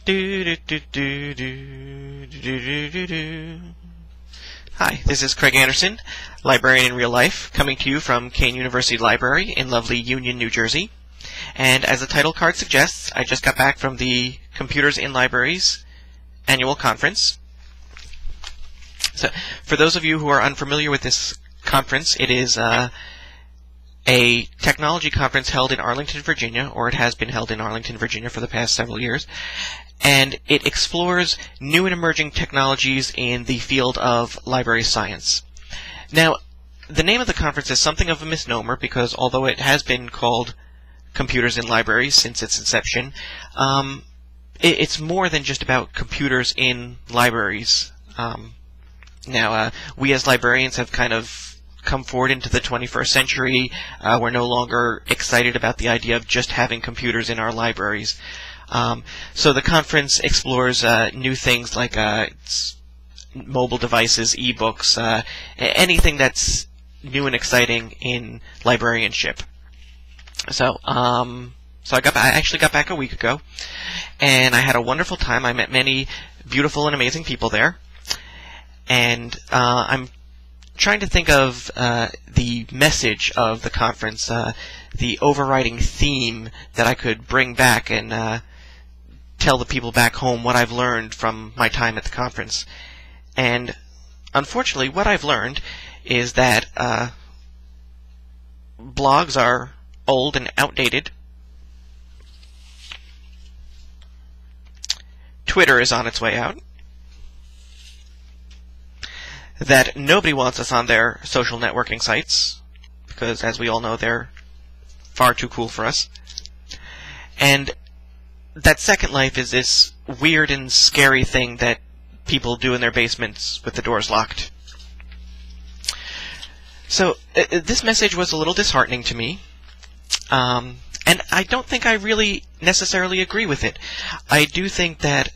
Hi, this is Craig Anderson, librarian in real life, coming to you from Kean University Library in lovely Union, New Jersey. And as the title card suggests, I just got back from the Computers in Libraries annual conference. So, for those of you who are unfamiliar with this conference, it is a technology conference held in Arlington, Virginia, or it has been held in Arlington, Virginia for the past several years. And it explores new and emerging technologies in the field of library science. Now, the name of the conference is something of a misnomer because although it has been called Computers in Libraries since its inception, it's more than just about computers in libraries. Now, we as librarians have kind of come forward into the 21st century. We're no longer excited about the idea of just having computers in our libraries. So the conference explores new things like mobile devices, e-books, anything that's new and exciting in librarianship. So I actually got back a week ago, and I had a wonderful time. I met many beautiful and amazing people there, and I'm trying to think of the message of the conference, the overriding theme that I could bring back and tell the people back home what I've learned from my time at the conference. And unfortunately, what I've learned is that blogs are old and outdated. Twitter is on its way out. That nobody wants us on their social networking sites, because as we all know, they're far too cool for us. And that Second Life is this weird and scary thing that people do in their basements with the doors locked. So this message was a little disheartening to me, and I don't think I really necessarily agree with it. I do think that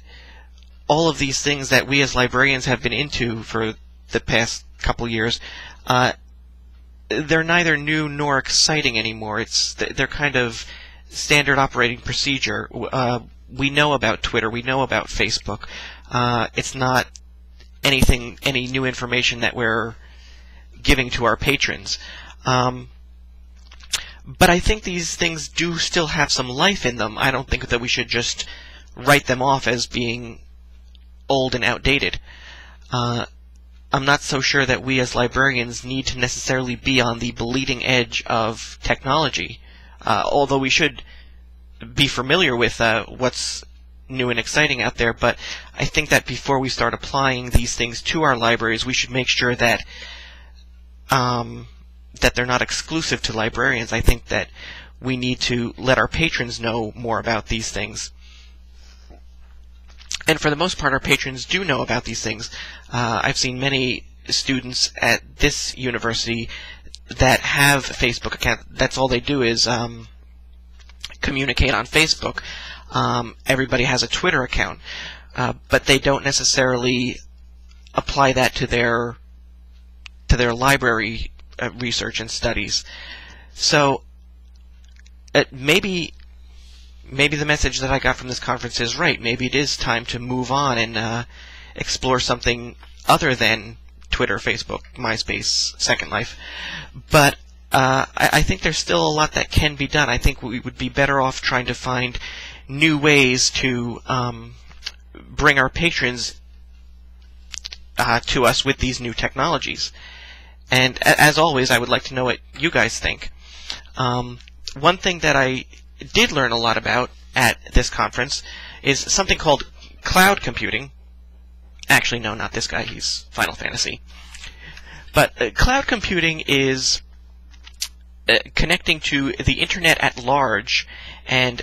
all of these things that we as librarians have been into for the past couple years, they're neither new nor exciting anymore. They're kind of standard operating procedure. We know about Twitter, we know about Facebook. It's not any new information that we're giving to our patrons. But I think these things do still have some life in them. I don't think that we should just write them off as being old and outdated. I'm not so sure that we as librarians need to necessarily be on the bleeding edge of technology, although we should be familiar with what's new and exciting out there. But I think that before we start applying these things to our libraries, we should make sure that that they're not exclusive to librarians. I think that we need to let our patrons know more about these things. And for the most part, our patrons do know about these things. I've seen many students at this university that have Facebook accounts. That's all they do is communicate on Facebook. Everybody has a Twitter account, but they don't necessarily apply that to their library research and studies. So maybe the message that I got from this conference is right. Maybe it is time to move on and explore something other than Twitter, Facebook, MySpace, Second Life. But I think there's still a lot that can be done. I think we would be better off trying to find new ways to bring our patrons to us with these new technologies. And as always, I would like to know what you guys think. One thing that I did learn a lot about at this conference is something called cloud computing. Actually, no, not this guy. He's Final Fantasy. But cloud computing is connecting to the internet at large and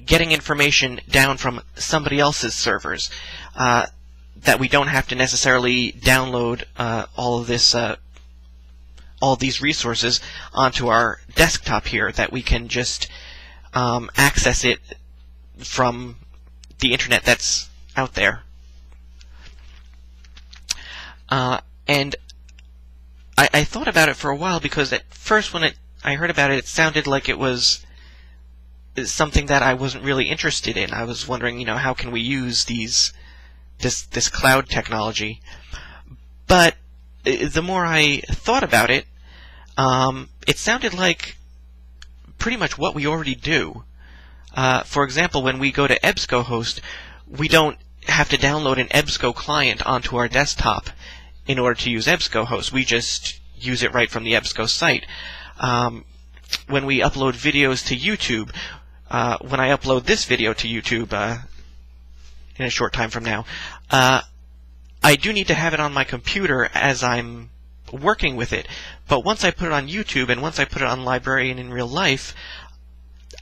getting information down from somebody else's servers that we don't have to necessarily download all of these resources onto our desktop here, that we can just access it from the internet that's out there. And I thought about it for a while because at first when I heard about it, it sounded like it was something that I wasn't really interested in. I was wondering, how can we use this cloud technology? But the more I thought about it, it sounded like pretty much what we already do. For example, when we go to EBSCOhost, we don't have to download an EBSCO client onto our desktop in order to use EBSCOhost. We just use it right from the EBSCO site. When we upload videos to YouTube, when I upload this video to YouTube in a short time from now, I do need to have it on my computer as I'm working with it. But once I put it on YouTube and once I put it on Librarian in real life,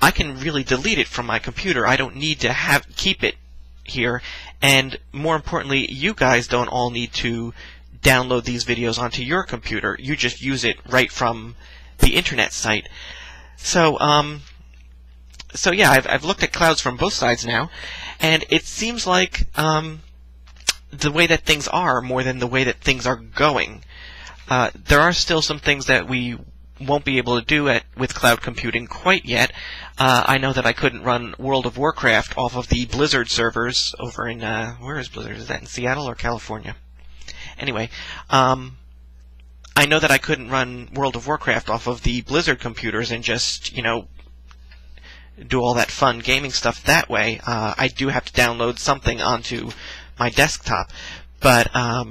I can really delete it from my computer. I don't need to keep it here. And more importantly, you guys don't all need to download these videos onto your computer. You just use it right from the internet site. So yeah, I've looked at clouds from both sides now, and it seems like the way that things are more than the way that things are going. There are still some things that we won't be able to do with cloud computing quite yet. I know that I couldn't run World of Warcraft off of the Blizzard servers over in, where is Blizzard? Is that in Seattle or California? Anyway, I know that I couldn't run World of Warcraft off of the Blizzard computers and just, do all that fun gaming stuff that way. I do have to download something onto my desktop, but I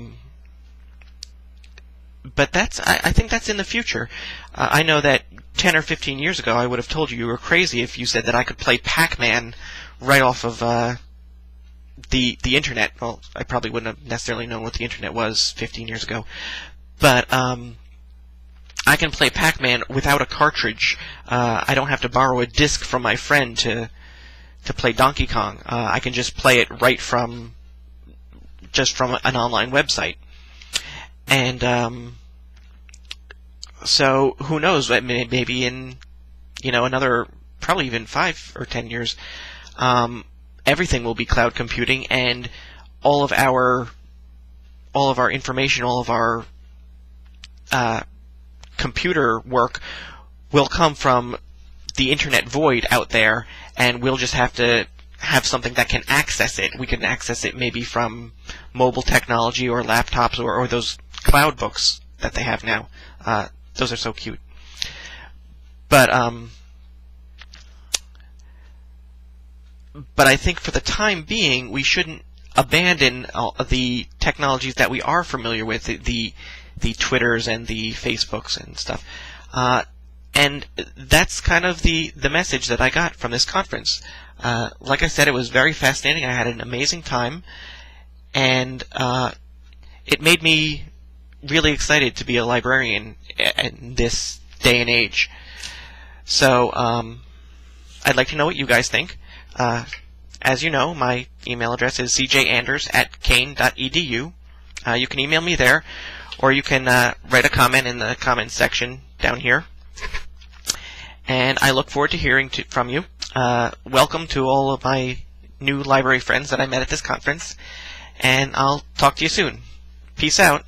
think that's in the future. I know that 10 or 15 years ago I would have told you were crazy if you said that I could play Pac-Man right off of the internet. Well, I probably wouldn't have necessarily known what the internet was 15 years ago, but I can play Pac-Man without a cartridge. I don't have to borrow a disc from my friend to play Donkey Kong. I can just play it right from an online website. And so who knows? Maybe in another probably even 5 or 10 years, everything will be cloud computing, and all of our information, all of our computer work will come from the internet void out there, and we'll just have to have something that can access it. We can access it maybe from mobile technology or laptops or those cloud books that they have now. Those are so cute. But I think for the time being, we shouldn't abandon the technologies that we are familiar with, the Twitters and the Facebooks and stuff. And that's kind of the message that I got from this conference. Like I said, it was very fascinating. I had an amazing time, and it made me really excited to be a librarian in this day and age. So I'd like to know what you guys think. As you know, my email address is cjanders@kean.edu. You can email me there, or you can write a comment in the comments section down here. And I look forward to hearing from you. Welcome to all of my new library friends that I met at this conference, and I'll talk to you soon. Peace out.